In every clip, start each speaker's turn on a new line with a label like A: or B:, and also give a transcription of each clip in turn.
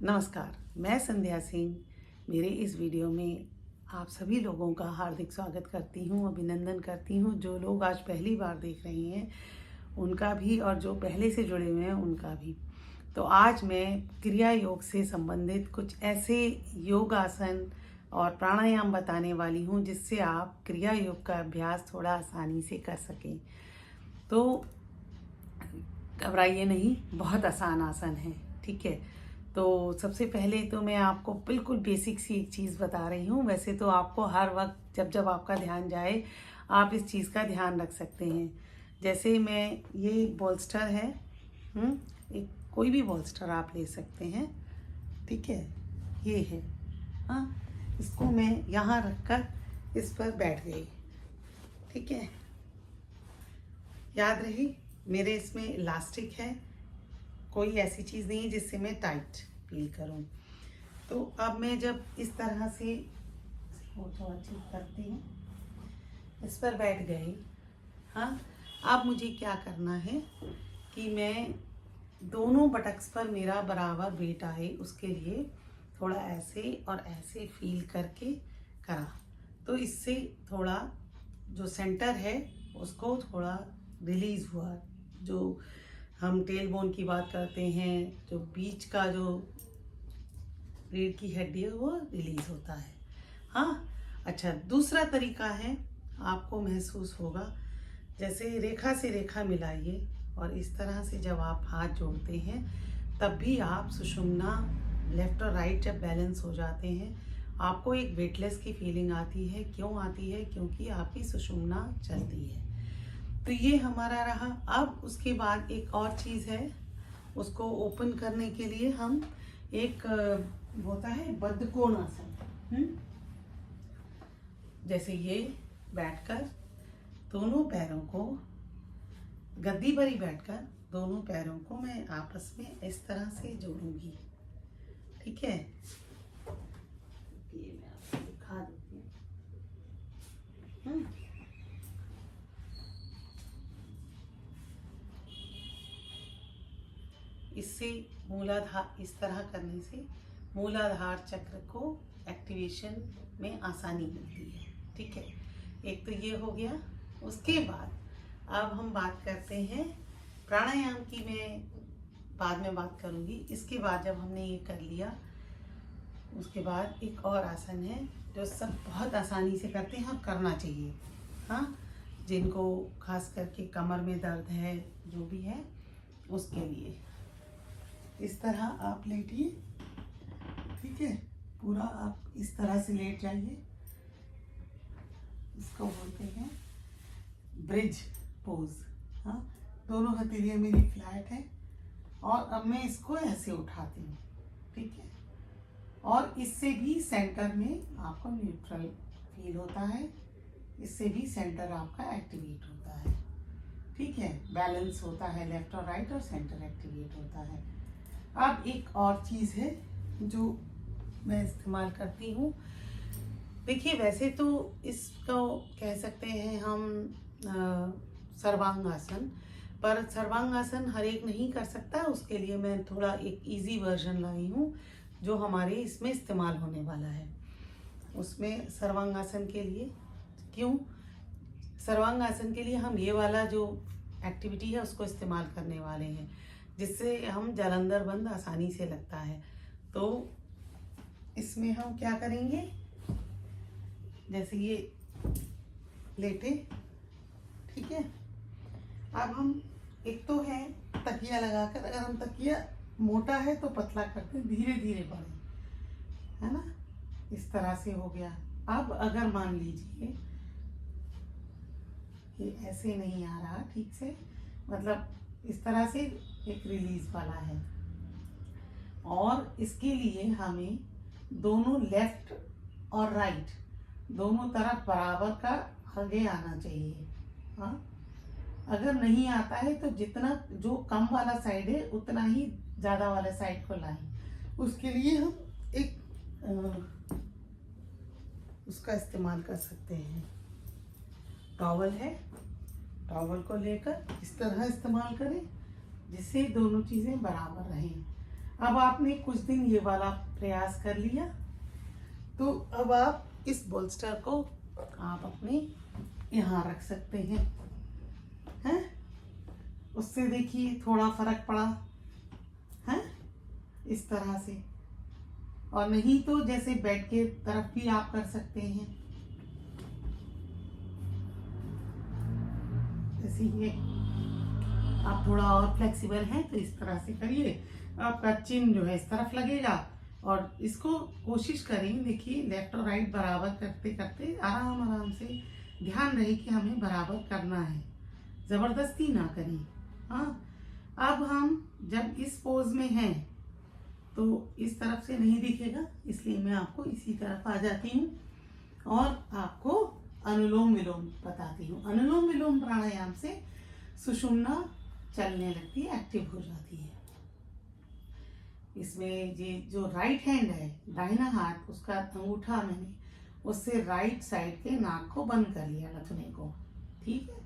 A: नमस्कार, मैं संध्या सिंह। मेरे इस वीडियो में आप सभी लोगों का हार्दिक स्वागत करती हूँ, अभिनंदन करती हूँ। जो लोग आज पहली बार देख रहे हैं उनका भी, और जो पहले से जुड़े हुए हैं उनका भी। तो आज मैं क्रिया योग से संबंधित कुछ ऐसे योग आसन और प्राणायाम बताने वाली हूँ जिससे आप क्रिया योग का अभ्यास थोड़ा आसानी से कर सकें। तो घबराइए नहीं, बहुत आसान आसन है, ठीक है। तो सबसे पहले तो मैं आपको बिल्कुल बेसिक सी एक चीज़ बता रही हूँ। वैसे तो आपको हर वक्त जब जब आपका ध्यान जाए आप इस चीज़ का ध्यान रख सकते हैं। जैसे मैं ये बॉल्स्टर है, एक कोई भी बॉल्स्टर आप ले सकते हैं, ठीक है। ये है, हाँ। इसको मैं यहाँ रख कर इस पर बैठ गई, ठीक है। याद रही, मेरे इसमें इलास्टिक है, कोई ऐसी चीज़ नहीं है जिससे मैं टाइट फील करूं। तो अब मैं जब इस तरह से थोड़ा ठीक करती हूँ, इस पर बैठ गई, हाँ। अब मुझे क्या करना है कि मैं दोनों बटक्स पर मेरा बराबर वेट आए, उसके लिए थोड़ा ऐसे और ऐसे फील करके करा। तो इससे थोड़ा जो सेंटर है उसको थोड़ा रिलीज हुआ। जो हम टेल बोन की बात करते हैं, जो बीच का जो रीढ़ की हड्डी है वो रिलीज होता है, हाँ। अच्छा, दूसरा तरीका है, आपको महसूस होगा जैसे रेखा से रेखा मिलाइए, और इस तरह से जब आप हाथ जोड़ते हैं तब भी आप सुषुम्ना लेफ्ट और राइट जब बैलेंस हो जाते हैं आपको एक वेटलेस की फीलिंग आती है। क्यों आती है? क्योंकि आपकी सुषुम्ना चलती है। तो ये हमारा रहा। अब उसके बाद एक और चीज़ है, उसको ओपन करने के लिए हम एक होता है बद्धकोण आसन। जैसे ये बैठकर दोनों पैरों को गद्दी पर ही बैठकर दोनों पैरों को मैं आपस में इस तरह से जोड़ूंगी, ठीक है। ये मैं आपको दिखा देती हूँ। इससे मूलाधार, इस तरह करने से मूलाधार चक्र को एक्टिवेशन में आसानी मिलती है, ठीक है। एक तो ये हो गया। उसके बाद अब हम बात करते हैं प्राणायाम की। मैं बाद में बात करूंगी। इसके बाद जब हमने ये कर लिया, उसके बाद एक और आसन है जो सब बहुत आसानी से करते हैं और करना चाहिए, हाँ। जिनको खास करके कमर में दर्द है, जो भी है, उसके लिए इस तरह आप लेटिए, ठीक है। पूरा आप इस तरह से लेट जाइए। इसको बोलते हैं ब्रिज पोज, हाँ। दोनों हथेलियाँ मेरी फ्लैट है और अब मैं इसको ऐसे उठाती हूँ, ठीक है। और इससे भी सेंटर में आपको न्यूट्रल फील होता है, इससे भी सेंटर आपका एक्टिवेट होता है, ठीक है। बैलेंस होता है, लेफ्ट और राइट और सेंटर एक्टिवेट होता है। अब एक और चीज़ है जो मैं इस्तेमाल करती हूँ। देखिए, वैसे तो इसको कह सकते हैं हम सर्वांगासन, पर सर्वांगासन हर एक नहीं कर सकता। उसके लिए मैं थोड़ा एक इजी वर्जन लाई हूँ जो हमारे इसमें इस्तेमाल होने वाला है। उसमें सर्वांगासन के लिए, क्यों सर्वांगासन के लिए हम ये वाला जो एक्टिविटी है उसको इस्तेमाल करने वाले हैं, जिससे हम जालंधर बंद आसानी से लगता है। तो इसमें हम क्या करेंगे, जैसे ये लेटे, ठीक है। अब हम एक तो है तकिया लगाकर, अगर हम तकिया मोटा है तो पतला करके धीरे धीरे बढ़े, है ना। इस तरह से हो गया। अब अगर मान लीजिए ये ऐसे नहीं आ रहा ठीक से, मतलब इस तरह से एक रिलीज वाला है, और इसके लिए हमें दोनों लेफ्ट और राइट दोनों तरफ बराबर का आगे आना चाहिए, हाँ। अगर नहीं आता है तो जितना जो कम वाला साइड है उतना ही ज़्यादा वाले साइड को लाएं। उसके लिए हम एक उसका इस्तेमाल कर सकते हैं, टॉवल है, टॉवल को लेकर इस तरह इस्तेमाल करें जिससे दोनों चीज़ें बराबर रहें। अब आपने कुछ दिन ये वाला प्रयास कर लिया, तो अब आप इस बोल्स्टर को आप अपने यहाँ रख सकते हैं। उससे देखिए थोड़ा फर्क पड़ा है इस तरह से। और नहीं तो जैसे बेड के तरफ भी आप कर सकते हैं, जैसे ये आप थोड़ा और फ्लेक्सिबल हैं तो इस तरह से करिए। आपका चिन जो है इस तरफ लगेगा और इसको कोशिश करें, देखिए लेफ्ट और राइट बराबर करते करते आराम आराम से, ध्यान रहे कि हमें बराबर करना है, ज़बरदस्ती ना करें। हाँ, अब हम जब इस पोज में हैं तो इस तरफ से नहीं दिखेगा, इसलिए मैं आपको इसी तरफ आ जाती हूँ और आपको अनुलोम विलोम बताती हूँ। अनुलोम विलोम प्राणायाम से सुषुम्ना चलने लगती है, एक्टिव हो जाती है। इसमें ये जो राइट हैंड है, दाहिना हाथ, उसका अंगूठा मैंने उससे राइट साइड के नाक को बंद कर लिया, नथुने को। ठीक है,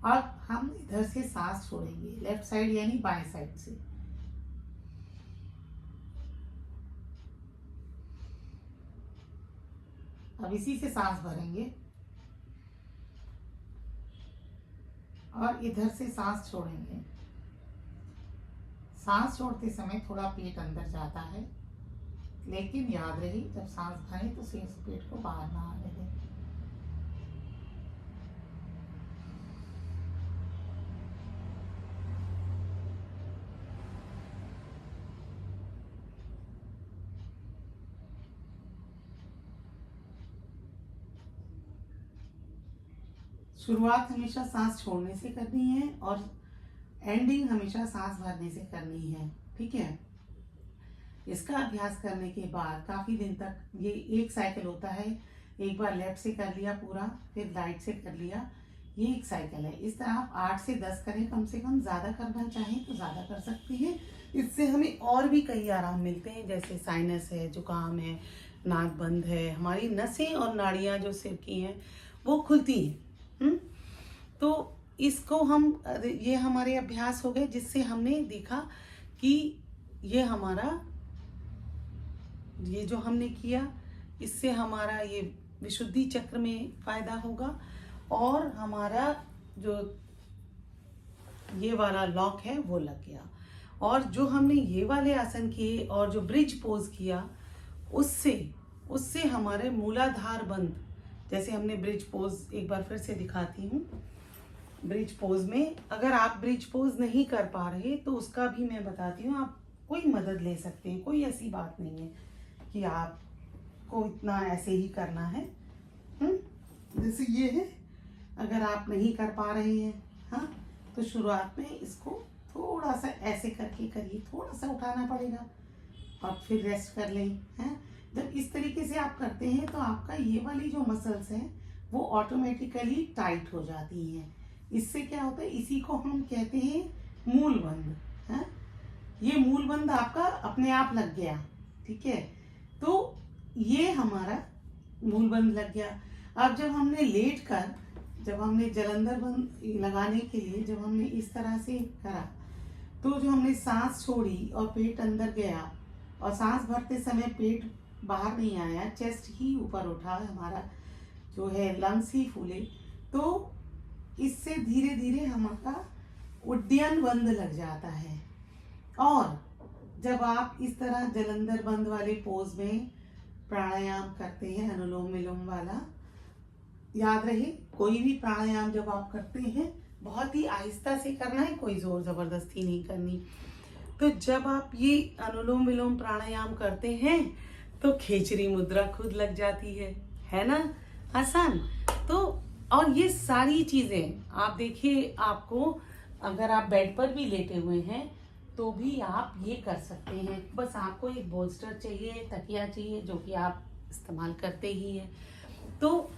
A: अब हम इधर से सांस छोड़ेंगे, लेफ्ट साइड यानी बाएं साइड से। अब इसी से सांस भरेंगे और इधर से सांस छोड़ेंगे। सांस छोड़ते समय थोड़ा पेट अंदर जाता है, लेकिन याद रहे जब सांस भरे तो शेष पेट को बाहर ना आने दें। शुरुआत हमेशा सांस छोड़ने से करनी है और एंडिंग हमेशा सांस भरने से करनी है। ठीक है, इसका अभ्यास करने के बाद काफी दिन तक, ये एक साइकिल होता है, एक बार लेफ्ट से कर लिया पूरा, फिर राइट से कर लिया, ये एक साइकिल है। इस तरह आप 8 से 10 करें, कम से कम, ज्यादा करना चाहें तो ज्यादा कर सकती हैं। इससे हमें और भी कई आराम मिलते हैं, जैसे साइनस है, जुकाम है, नाक बंद है, हमारी नसें और नाड़ियां जो सिर की हैं वो खुलती हैं। तो इसको हम, ये हमारे अभ्यास हो गए जिससे हमने देखा कि ये हमारा, ये जो हमने किया इससे हमारा ये विशुद्धि चक्र में फायदा होगा और हमारा जो ये वाला लॉक है वो लग गया। और जो हमने ये वाले आसन किए और जो ब्रिज पोज किया, उससे हमारे मूलाधार बंद, जैसे हमने ब्रिज पोज एक बार फिर से दिखाती हूँ। ब्रिज पोज में अगर आप ब्रिज पोज नहीं कर पा रहे तो उसका भी मैं बताती हूँ, आप कोई मदद ले सकते हैं, कोई ऐसी बात नहीं है कि आपको इतना ऐसे ही करना है। जैसे ये है, अगर आप नहीं कर पा रहे हैं, हाँ, तो शुरुआत में इसको थोड़ा सा ऐसे करके करिए, थोड़ा सा उठाना पड़ेगा और फिर रेस्ट कर लें। हैं, जब इस तरीके से आप करते हैं तो आपका ये वाली जो मसल्स हैं वो ऑटोमेटिकली टाइट हो जाती हैं। इससे क्या होता है, इसी को हम कहते हैं मूल बंद। है, ये मूल बंद आपका अपने आप लग गया। ठीक है, तो ये हमारा मूल बंद लग गया। अब जब हमने लेट कर, जब हमने जलंधर बंद लगाने के लिए जब हमने इस तरह से करा, तो जो हमने सांस छोड़ी और पेट अंदर गया और सांस भरते समय पेट बाहर नहीं आया, चेस्ट ही ऊपर उठा, हमारा जो है लंग्स ही फूले, तो इससे धीरे धीरे हमारा उड्डयन बंद लग जाता है। और जब आप इस तरह जलंधर बंद वाले पोज में प्राणायाम करते हैं, अनुलोम विलोम वाला, याद रहे कोई भी प्राणायाम जब आप करते हैं बहुत ही आहिस्ता से करना है, कोई जोर जबरदस्ती नहीं करनी। तो जब आप ये अनुलोम विलोम प्राणायाम करते हैं तो खेचरी मुद्रा खुद लग जाती है ना, आसान। तो और ये सारी चीजें आप देखिए, आपको अगर आप बेड पर भी लेटे हुए हैं तो भी आप ये कर सकते हैं। बस आपको एक बोल्स्टर चाहिए, तकिया चाहिए, जो कि आप इस्तेमाल करते ही हैं। तो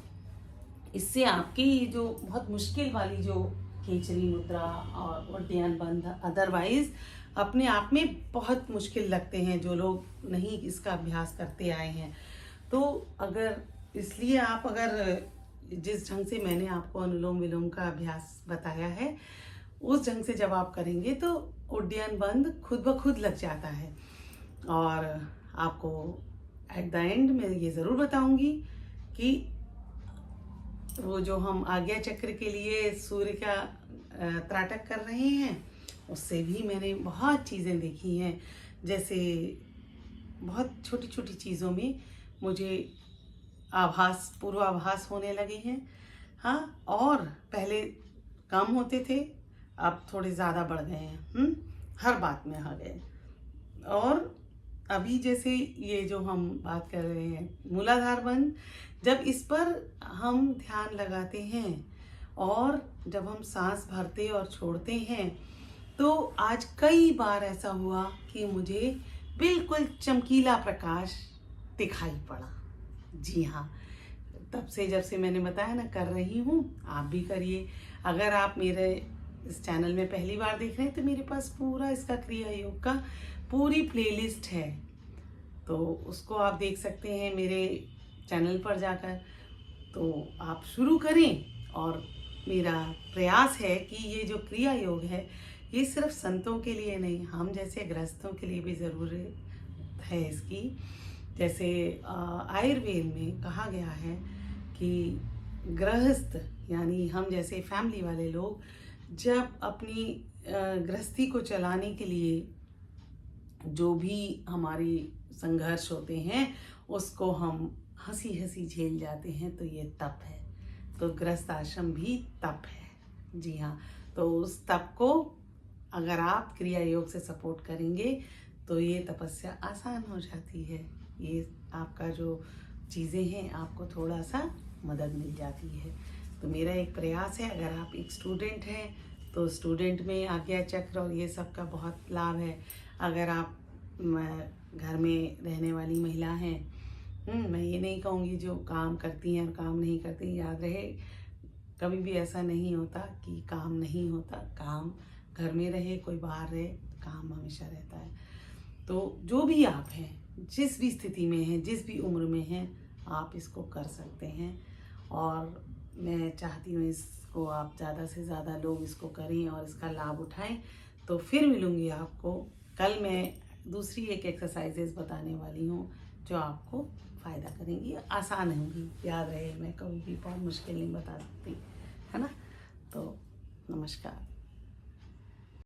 A: इससे आपकी जो बहुत मुश्किल वाली जो खेचरी मुद्रा और उड्डयन बंद अदरवाइज अपने आप में बहुत मुश्किल लगते हैं जो लोग नहीं इसका अभ्यास करते आए हैं। तो अगर इसलिए आप अगर जिस ढंग से मैंने आपको अनुलोम विलोम का अभ्यास बताया है उस ढंग से जब आप करेंगे तो उड्डयन बंद खुद ब खुद लग जाता है। और आपको एट द एंड मैं ये ज़रूर बताऊंगी कि वो जो हम आज्ञा चक्र के लिए सूर्य का त्राटक कर रहे हैं, उससे भी मैंने बहुत चीज़ें देखी हैं। जैसे बहुत छोटी छोटी चीज़ों में मुझे पूर्वाभास होने लगे हैं। हाँ, और पहले कम होते थे, अब थोड़े ज़्यादा बढ़ गए हैं। हर बात में आ गए। और अभी जैसे ये जो हम बात कर रहे हैं मूलाधार बंध, जब इस पर हम ध्यान लगाते हैं और जब हम सांस भरते और छोड़ते हैं, तो आज कई बार ऐसा हुआ कि मुझे बिल्कुल चमकीला प्रकाश दिखाई पड़ा। जी हाँ, तब से जब से मैंने बताया ना कर रही हूँ, आप भी करिए। अगर आप मेरे इस चैनल में पहली बार देख रहे हैं तो मेरे पास पूरा इसका क्रिया योग का पूरी प्लेलिस्ट है, तो उसको आप देख सकते हैं मेरे चैनल पर जाकर। तो आप शुरू करें। और मेरा प्रयास है कि ये जो क्रिया योग है ये सिर्फ संतों के लिए नहीं, हम जैसे गृहस्थों के लिए भी ज़रूरत है इसकी। जैसे आयुर्वेद में कहा गया है कि गृहस्थ यानी हम जैसे फैमिली वाले लोग जब अपनी गृहस्थी को चलाने के लिए जो भी हमारी संघर्ष होते हैं उसको हम हंसी हंसी झेल जाते हैं, तो ये तप है। तो गृहस्थ आश्रम भी तप है। जी हाँ, तो उस तप को अगर आप क्रिया योग से सपोर्ट करेंगे तो ये तपस्या आसान हो जाती है। ये आपका जो चीज़ें हैं आपको थोड़ा सा मदद मिल जाती है। तो मेरा एक प्रयास है, अगर आप एक स्टूडेंट हैं तो स्टूडेंट में आज्ञा चक्र और ये सब का बहुत लाभ है। अगर आप घर में रहने वाली महिला हैं, मैं ये नहीं कहूँगी जो काम करती हैं और काम नहीं करती, याद रहे कभी भी ऐसा नहीं होता कि काम नहीं होता। काम घर में रहे कोई बाहर रहे, काम हमेशा रहता है। तो जो भी आप हैं, जिस भी स्थिति में हैं, जिस भी उम्र में हैं, आप इसको कर सकते हैं। और मैं चाहती हूँ इसको आप ज़्यादा से ज़्यादा लोग इसको करें और इसका लाभ उठाएं। तो फिर मिलूँगी आपको कल। मैं दूसरी एक एक्सरसाइजेज बताने वाली हूँ जो आपको फ़ायदा करेंगी, आसान होंगी। याद रहे मैं कभी भी बहुत मुश्किल नहीं बता सकती, है ना। तो नमस्कार।